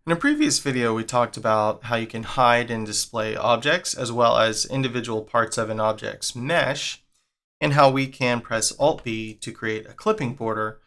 In a previous video, we talked about how you can hide and display objects as well as individual parts of an object's mesh, and how we can press Alt-B to create a clipping border.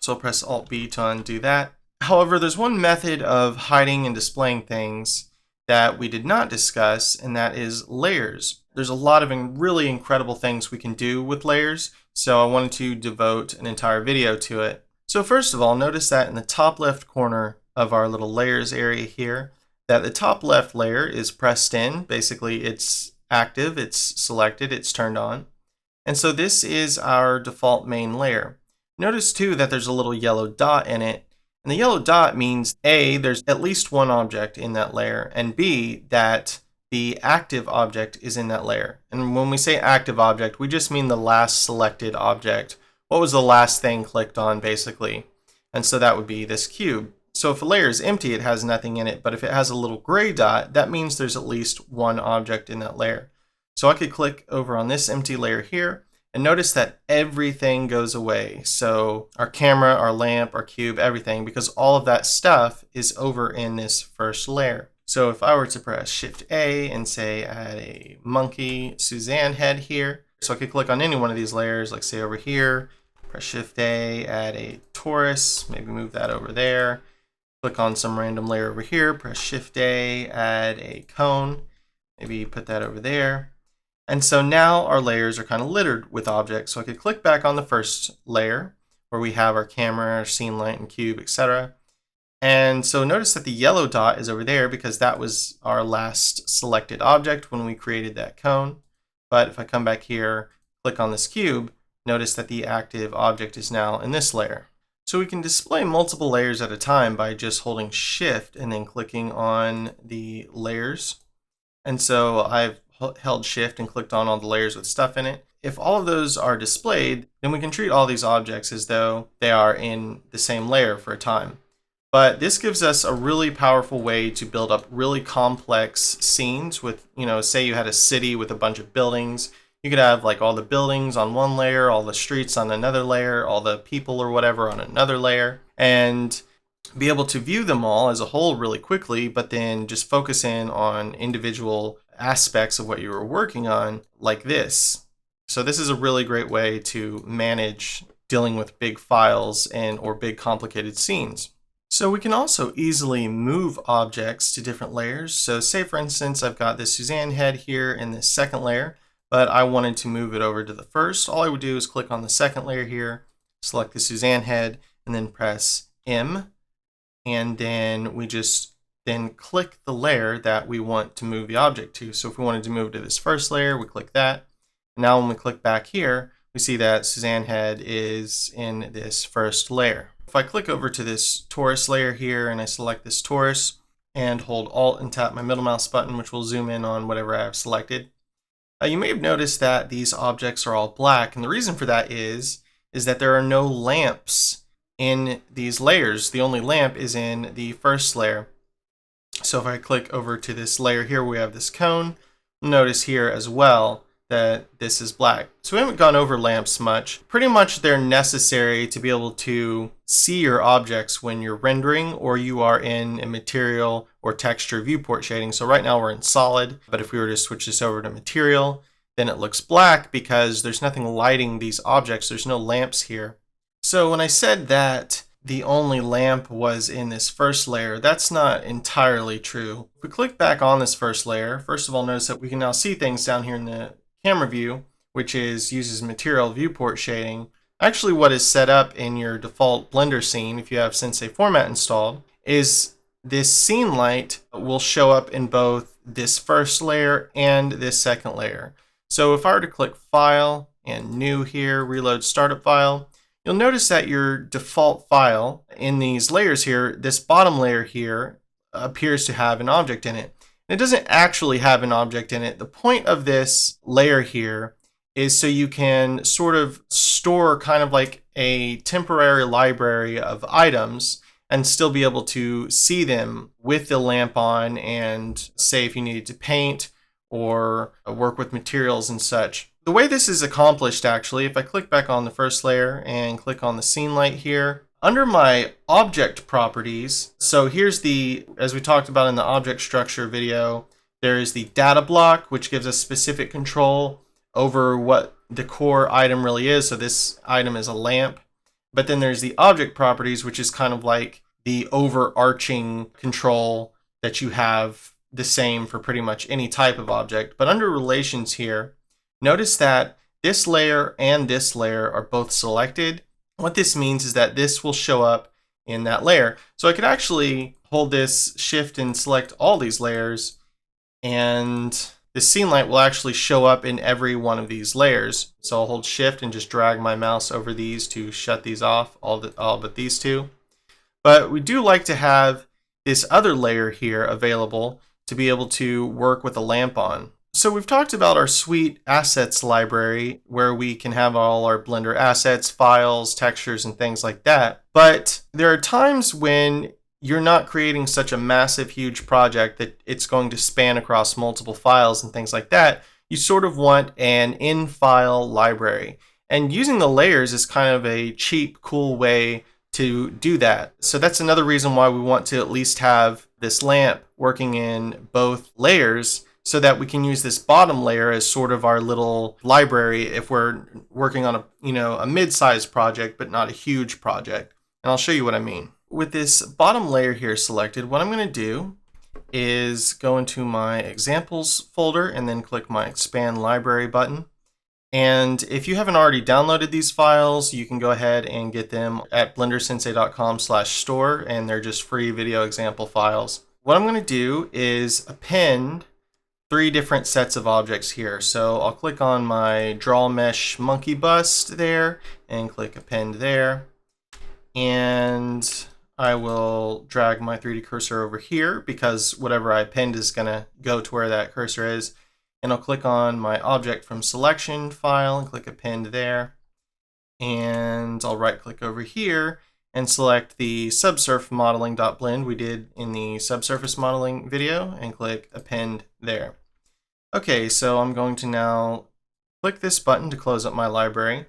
So I'll press Alt-B to undo that. However, there's one method of hiding and displaying things that we did not discuss, and that is layers. There's a lot of really incredible things we can do with layers, so I wanted to devote an entire video to it. So first of all, notice that in the top left corner of our little layers area here, that the top left layer is pressed in. Basically, it's active, it's selected, it's turned on. And so this is our default main layer. Notice too that there's a little yellow dot in it. And the yellow dot means A, there's at least one object in that layer, and B, that the active object is in that layer. And when we say active object, we just mean the last selected object. What was the last thing clicked on, basically? And so that would be this cube. So if a layer is empty, it has nothing in it. But if it has a little gray dot, that means there's at least one object in that layer. So I could click over on this empty layer here, and notice that everything goes away. So our camera, our lamp, our cube, everything, because all of that stuff is over in this first layer. So if I were to press Shift A and say add a monkey Suzanne head here, so I could click on any one of these layers, like say over here, press Shift A, add a torus, maybe move that over there. Click on some random layer over here, press Shift A, add a cone, maybe put that over there. And so now our layers are kind of littered with objects. So I could click back on the first layer where we have our camera, our scene light, and cube, etc. And so notice that the yellow dot is over there because that was our last selected object when we created that cone. But if I come back here, click on this cube, notice that the active object is now in this layer. So we can display multiple layers at a time by just holding Shift and then clicking on the layers. And so I've held Shift and clicked on all the layers with stuff in it. If all of those are displayed, then we can treat all these objects as though they are in the same layer for a time. But this gives us a really powerful way to build up really complex scenes with, say you had a city with a bunch of buildings. You could have like all the buildings on one layer, all the streets on another layer, all the people or whatever on another layer, and be able to view them all as a whole really quickly, but then just focus in on individual aspects of what you were working on like this. So this is a really great way to manage dealing with big files or big complicated scenes. So we can also easily move objects to different layers. So say for instance, I've got this Suzanne head here in this second layer, but I wanted to move it over to the first. All I would do is click on the second layer here, select the Suzanne head, and then press M. And then we just click the layer that we want to move the object to. So if we wanted to move to this first layer, we click that. Now when we click back here, we see that Suzanne head is in this first layer. If I click over to this torus layer here and I select this torus and hold Alt and tap my middle mouse button, which will zoom in on whatever I have selected, you may have noticed that these objects are all black. And the reason for that is that there are no lamps in these layers. The only lamp is in the first layer. So if I click over to this layer here, we have this cone. Notice here as well that this is black. So we haven't gone over lamps much. Pretty much they're necessary to be able to see your objects when you're rendering or you are in a material or texture viewport shading. So right now we're in solid, but if we were to switch this over to material, then it looks black because there's nothing lighting these objects. There's no lamps here. So when I said that the only lamp was in this first layer, that's not entirely true. If we click back on this first layer, first of all, notice that we can now see things down here in the camera view, which uses material viewport shading. Actually, what is set up in your default Blender scene, if you have Sensei Format installed, is this scene light will show up in both this first layer and this second layer. So if I were to click File and New here, Reload Startup File, you'll notice that your default file in these layers here, this bottom layer here, appears to have an object in it. It doesn't actually have an object in it. The point of this layer here is so you can sort of store kind of like a temporary library of items and still be able to see them with the lamp on, and say if you needed to paint or work with materials and such. The way this is accomplished, actually, if I click back on the first layer and click on the scene light here, Under my object properties, so here's as we talked about in the object structure video, there is the data block, which gives us specific control over what the core item really is. So this item is a lamp. But then there's the object properties, which is kind of like the overarching control that you have the same for pretty much any type of object. But under relations here, notice that this layer and this layer are both selected. What this means is that this will show up in that layer. So I could actually hold this shift and select all these layers, and the scene light will actually show up in every one of these layers. So I'll hold shift and just drag my mouse over these to shut these off, all but these two. But we do like to have this other layer here available to be able to work with a lamp on. So we've talked about our Suite Assets library, where we can have all our Blender assets, files, textures, and things like that. But there are times when you're not creating such a massive, huge project that it's going to span across multiple files and things like that. You sort of want an in-file library. And using the layers is kind of a cheap, cool way to do that. So that's another reason why we want to at least have this lamp working in both layers, so that we can use this bottom layer as sort of our little library if we're working on a mid-sized project, but not a huge project. And I'll show you what I mean. With this bottom layer here selected, what I'm going to do is go into my examples folder and then click my expand library button. And if you haven't already downloaded these files, you can go ahead and get them at blendersensei.com/store, and they're just free video example files. What I'm going to do is append 3 different sets of objects here. So I'll click on my draw mesh monkey bust there and click append there. And I will drag my 3D cursor over here because whatever I append is going to go to where that cursor is. And I'll click on my object from selection file and click append there. And I'll right click over here and select the subsurf modeling.blend we did in the subsurface modeling video and click append there. Okay, so I'm going to now click this button to close up my library.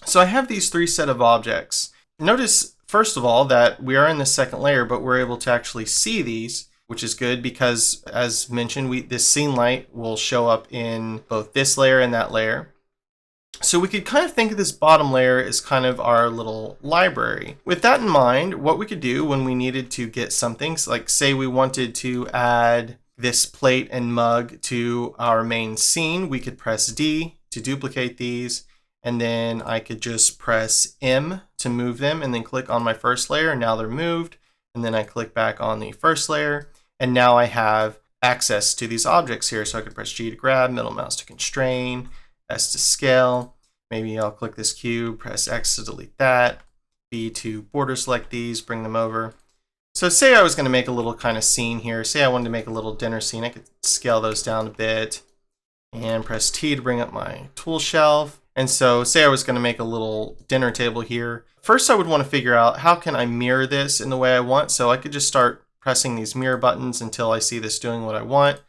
So I have these 3 set of objects. Notice, first of all, that we are in the second layer, but we're able to actually see these, which is good because, as mentioned, this scene light will show up in both this layer and that layer. So we could kind of think of this bottom layer as kind of our little library. With that in mind, what we could do when we needed to get something, like say we wanted to add this plate and mug to our main scene, we could press D to duplicate these, and then I could just press M to move them and then click on my first layer, and now they're moved. And then I click back on the first layer, and now I have access to these objects here. So I could press G to grab, middle mouse to constrain, S to scale. Maybe I'll click this cube, press X to delete that, B to border select these, bring them over. So say I was going to make a little kind of scene here. Say I wanted to make a little dinner scene. I could scale those down a bit and press T to bring up my tool shelf. And so say I was going to make a little dinner table here. First I would want to figure out how can I mirror this in the way I want. So I could just start pressing these mirror buttons until I see this doing what I want.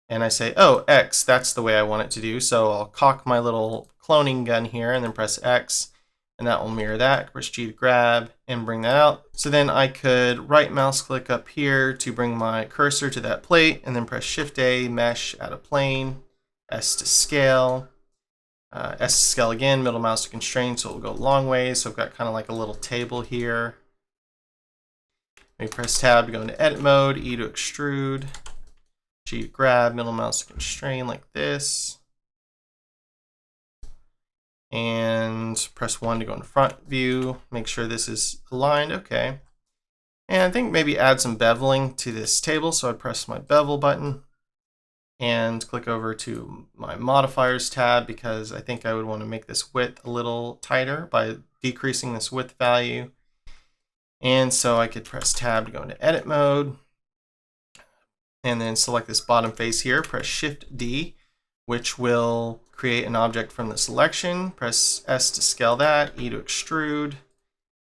And I say, oh, X, that's the way I want it to do. So I'll cock my little cloning gun here and then press X. And that will mirror that. Press G to grab and bring that out. So then I could right mouse click up here to bring my cursor to that plate and then press Shift A, mesh, add a plane, S to scale, S to scale again, middle mouse to constrain, so it'll go long ways. So I've got kind of like a little table here. Maybe press tab to go into edit mode, E to extrude, G to grab, middle mouse to constrain like this. And press 1 to go into front view, make sure this is aligned, okay. And I think maybe add some beveling to this table, so I'd press my bevel button and click over to my modifiers tab because I think I would want to make this width a little tighter by decreasing this width value. And so I could press tab to go into edit mode and then select this bottom face here, press Shift D, which will create an object from the selection, press S to scale that, E to extrude,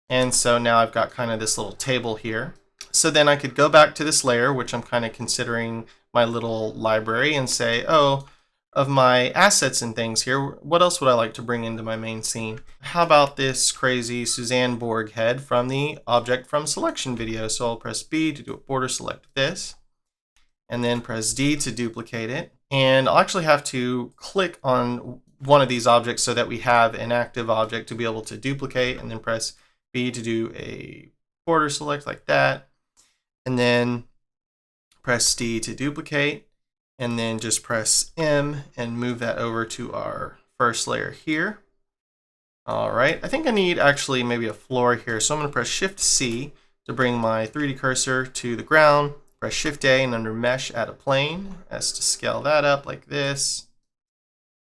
and so now I've got kind of this little table here. So then I could go back to this layer, which I'm kind of considering my little library, and say, oh, of my assets and things here, what else would I like to bring into my main scene? How about this crazy Suzanne Borg head from the Object from Selection video? So I'll press B to do a border select this, and then press D to duplicate it. And I'll actually have to click on one of these objects so that we have an active object to be able to duplicate, and then press B to do a border select like that, and then press D to duplicate, and then just press M and move that over to our first layer here. All right, I think I need actually maybe a floor here, so I'm going to press Shift C to bring my 3D cursor to the ground. Press Shift A and under Mesh add a plane, S to scale that up like this,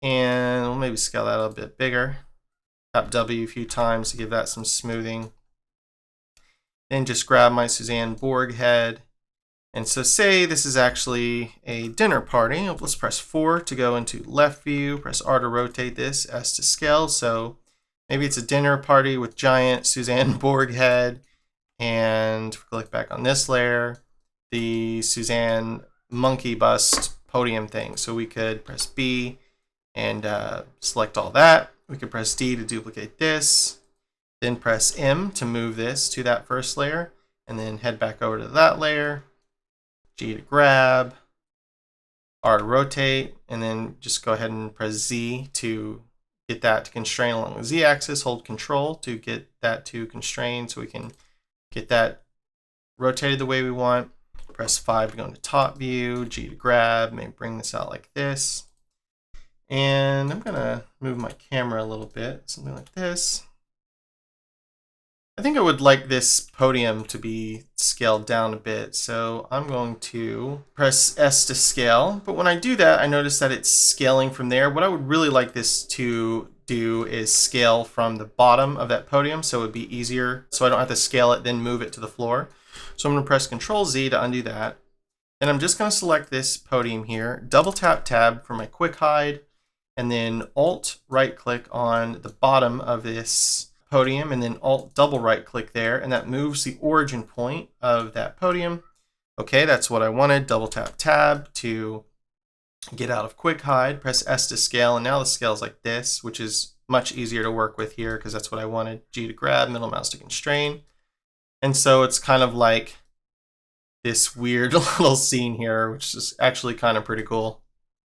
and we'll maybe scale that a bit bigger. Tap W a few times to give that some smoothing. Then just grab my Suzanne Borg head. And so say this is actually a dinner party. Let's press 4 to go into left view, press R to rotate this, S to scale. So maybe it's a dinner party with giant Suzanne Borg head. And click back on this layer, the Suzanne monkey bust podium thing. So we could press B and select all that. We could press D to duplicate this, then press M to move this to that first layer, and then head back over to that layer, G to grab, R to rotate, and then just go ahead and press Z to get that to constrain along the Z axis. Hold Control to get that to constrain so we can get that rotated the way we want. Press 5 to go into top view, G to grab, maybe bring this out like this. And I'm gonna move my camera a little bit, something like this. I think I would like this podium to be scaled down a bit, so I'm going to press S to scale. But when I do that, I notice that it's scaling from there. What I would really like this to do is scale from the bottom of that podium, so it would be easier, so I don't have to scale it, then move it to the floor. So I'm going to press Control Z to undo that. Then I'm just going to select this podium here, double tap Tab for my quick hide, and then Alt right click on the bottom of this podium, and then Alt double right click there, and that moves the origin point of that podium. Okay, that's what I wanted. Double tap Tab to get out of quick hide, press S to scale, and now the scale is like this, which is much easier to work with here because that's what I wanted. G to grab, middle mouse to constrain. And so it's kind of like this weird little scene here, which is actually kind of pretty cool.